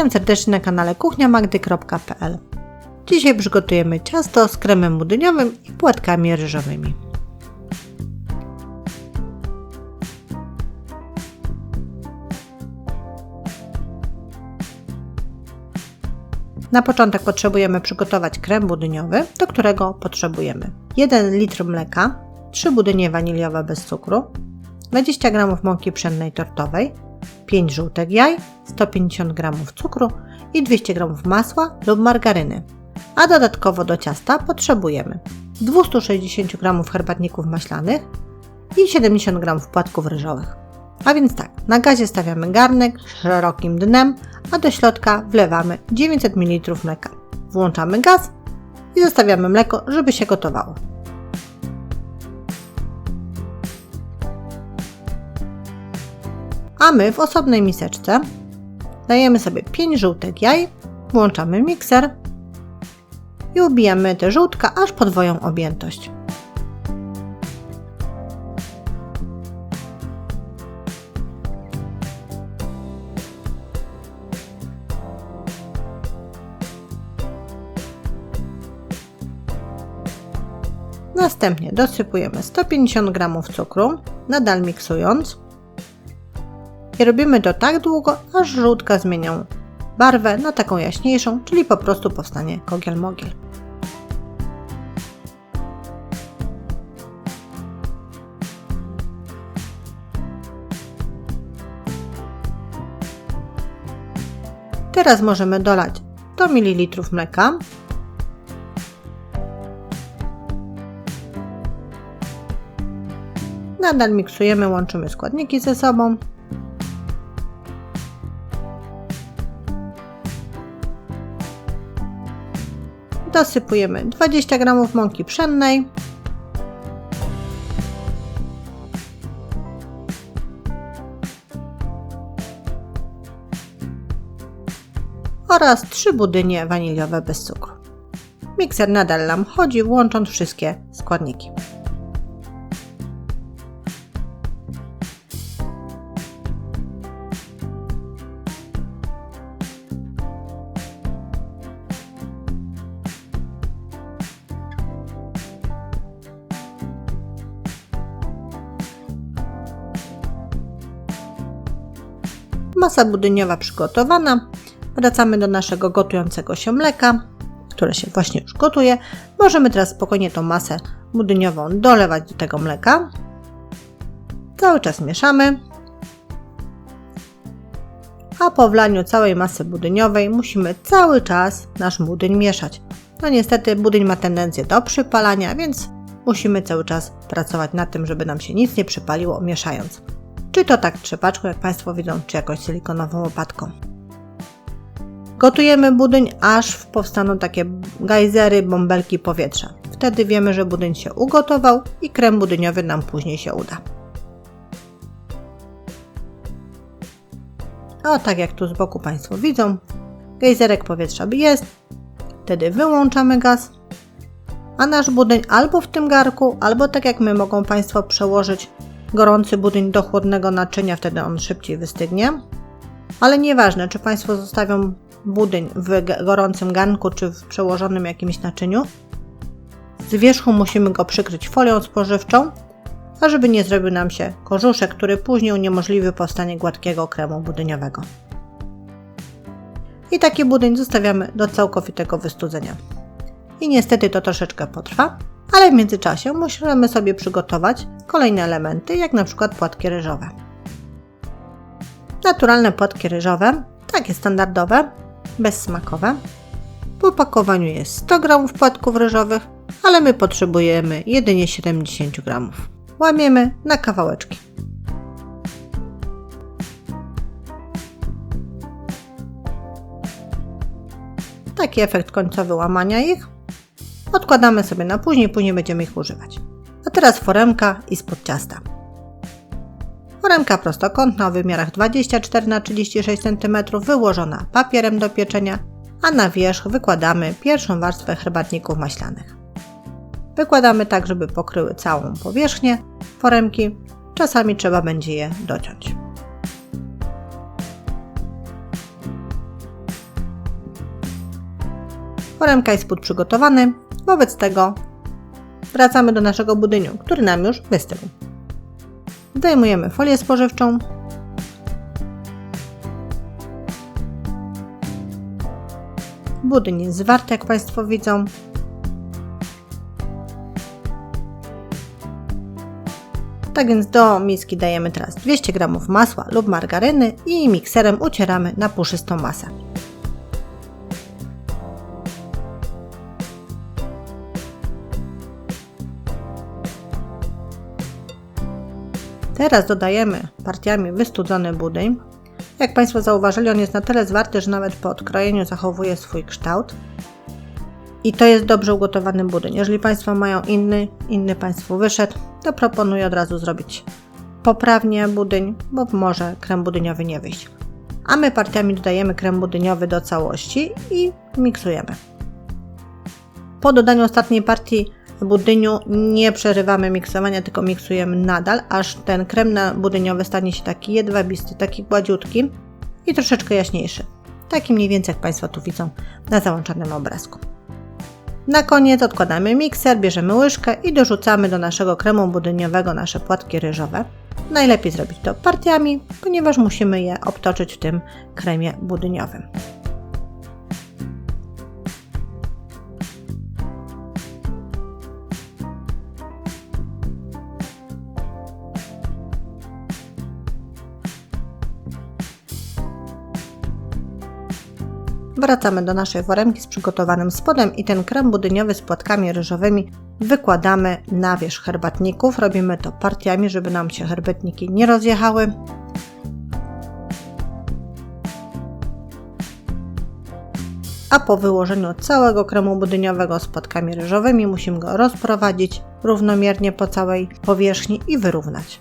Witam serdecznie na kanale kuchniamagdy.pl. Dzisiaj przygotujemy ciasto z kremem budyniowym i płatkami ryżowymi. Na początek potrzebujemy przygotować krem budyniowy, do którego potrzebujemy 1 litr mleka, 3 budynie waniliowe bez cukru, 20 g mąki pszennej tortowej, 5 żółtek jaj, 150 g cukru i 200 g masła lub margaryny. A dodatkowo do ciasta potrzebujemy 260 g herbatników maślanych i 70 g płatków ryżowych. A więc tak, na gazie stawiamy garnek z szerokim dnem, a do środka wlewamy 900 ml mleka. Włączamy gaz i zostawiamy mleko, żeby się gotowało. A my w osobnej miseczce dajemy sobie 5 żółtek jaj, włączamy mikser i ubijamy te żółtka aż podwoją objętość. Następnie dosypujemy 150 g cukru, nadal miksując. I robimy to tak długo, aż żółtka zmienią barwę na taką jaśniejszą, czyli po prostu powstanie kogiel-mogiel. Teraz możemy dolać 100 ml mleka. Nadal miksujemy, łączymy składniki ze sobą. Dosypujemy 20 g mąki pszennej oraz 3 budynie waniliowe bez cukru. Mikser nadal nam chodzi, łącząc wszystkie składniki. Masa budyniowa przygotowana. Wracamy do naszego gotującego się mleka, które się właśnie już gotuje. Możemy teraz spokojnie tą masę budyniową dolewać do tego mleka. Cały czas mieszamy. A po wlaniu całej masy budyniowej musimy cały czas nasz budyń mieszać. No niestety budyń ma tendencję do przypalania, więc musimy cały czas pracować nad tym, żeby nam się nic nie przypaliło mieszając. Czy to tak trzepaczką, jak Państwo widzą, czy jakąś silikonową łopatką. Gotujemy budyń, aż powstaną takie gajzery, bąbelki powietrza. Wtedy wiemy, że budyń się ugotował i krem budyniowy nam później się uda. O, tak jak tu z boku Państwo widzą, gejzerek powietrza jest. Wtedy wyłączamy gaz, a nasz budyń albo w tym garku, albo tak jak my mogą Państwo przełożyć gorący budyń do chłodnego naczynia, wtedy on szybciej wystygnie. Ale nieważne, czy Państwo zostawią budyń w gorącym garnku, czy w przełożonym jakimś naczyniu. Z wierzchu musimy go przykryć folią spożywczą, ażeby nie zrobił nam się korzuszek, który później uniemożliwi powstanie gładkiego kremu budyniowego. I taki budyń zostawiamy do całkowitego wystudzenia. I niestety to troszeczkę potrwa, ale w międzyczasie musimy sobie przygotować kolejne elementy, jak na przykład płatki ryżowe. Naturalne płatki ryżowe, takie standardowe, bezsmakowe. W opakowaniu jest 100 g płatków ryżowych, ale my potrzebujemy jedynie 70 g. Łamiemy na kawałeczki. Taki efekt końcowy łamania ich. Odkładamy sobie na później będziemy ich używać. A teraz foremka i spód ciasta. Foremka prostokątna o wymiarach 24×36 cm wyłożona papierem do pieczenia, a na wierzch wykładamy pierwszą warstwę herbatników maślanych. Wykładamy tak, żeby pokryły całą powierzchnię foremki. Czasami trzeba będzie je dociąć. Foremka i spód przygotowany, wobec tego wracamy do naszego budyniu, który nam już wystygł. Zdejmujemy folię spożywczą. Budyń jest zwarty, jak Państwo widzą. Tak więc do miski dajemy teraz 200 g masła lub margaryny i mikserem ucieramy na puszystą masę. Teraz dodajemy partiami wystudzony budyń. Jak Państwo zauważyli, on jest na tyle zwarty, że nawet po odkrojeniu zachowuje swój kształt. I to jest dobrze ugotowany budyń. Jeżeli Państwo mają inny Państwu wyszedł, to proponuję od razu zrobić poprawnie budyń, bo może krem budyniowy nie wyjść. A my partiami dodajemy krem budyniowy do całości i miksujemy. Po dodaniu ostatniej partii budyniu nie przerywamy miksowania, tylko miksujemy nadal, aż ten krem budyniowy stanie się taki jedwabisty, taki gładziutki i troszeczkę jaśniejszy. Taki mniej więcej, jak Państwo tu widzą na załączonym obrazku. Na koniec odkładamy mikser, bierzemy łyżkę i dorzucamy do naszego kremu budyniowego nasze płatki ryżowe. Najlepiej zrobić to partiami, ponieważ musimy je obtoczyć w tym kremie budyniowym. Wracamy do naszej foremki z przygotowanym spodem i ten krem budyniowy z płatkami ryżowymi wykładamy na wierzch herbatników. Robimy to partiami, żeby nam się herbatniki nie rozjechały. A po wyłożeniu całego kremu budyniowego z płatkami ryżowymi musimy go rozprowadzić równomiernie po całej powierzchni i wyrównać.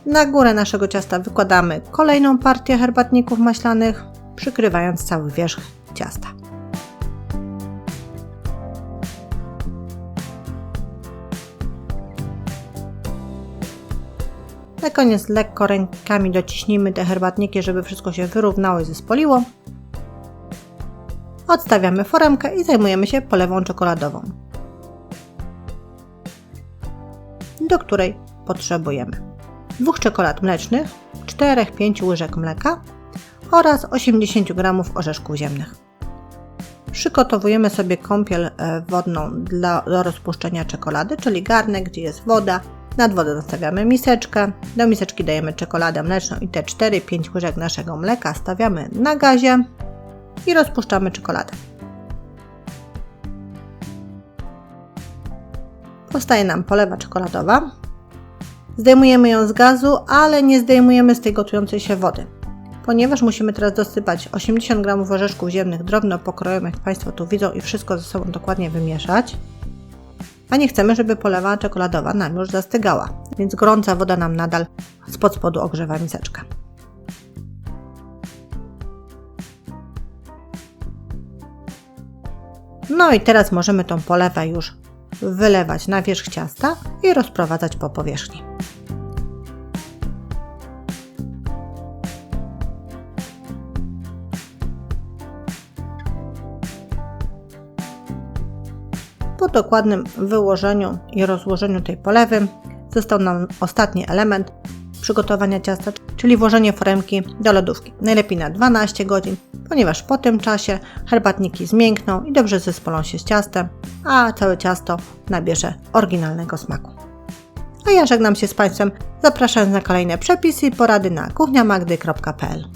Na górę naszego ciasta wykładamy kolejną partię herbatników maślanych, przykrywając cały wierzch ciasta. Na koniec lekko rękami dociśnijmy te herbatniki, żeby wszystko się wyrównało i zespoliło. Odstawiamy foremkę i zajmujemy się polewą czekoladową, do której potrzebujemy 2 czekolad mlecznych, 4-5 łyżek mleka oraz 80 g orzeszków ziemnych. Przygotowujemy sobie kąpiel wodną do rozpuszczenia czekolady, czyli garnek, gdzie jest woda. Nad wodę zostawiamy miseczkę, do miseczki dajemy czekoladę mleczną i te 4-5 łyżek naszego mleka stawiamy na gazie i rozpuszczamy czekoladę. Powstaje nam polewa czekoladowa. Zdejmujemy ją z gazu, ale nie zdejmujemy z tej gotującej się wody, ponieważ musimy teraz dosypać 80 g orzeszków ziemnych drobno pokrojonych, jak Państwo tu widzą, i wszystko ze sobą dokładnie wymieszać. A nie chcemy, żeby polewa czekoladowa nam już zastygała, więc gorąca woda nam nadal spod spodu ogrzewa miseczkę. No i teraz możemy tą polewę już wylewać na wierzch ciasta i rozprowadzać po powierzchni. Po dokładnym wyłożeniu i rozłożeniu tej polewy został nam ostatni element przygotowania ciasta, czyli włożenie foremki do lodówki. Najlepiej na 12 godzin, ponieważ po tym czasie herbatniki zmiękną i dobrze zespolą się z ciastem, a całe ciasto nabierze oryginalnego smaku. A ja żegnam się z Państwem, zapraszając na kolejne przepisy i porady na kuchniamagdy.pl.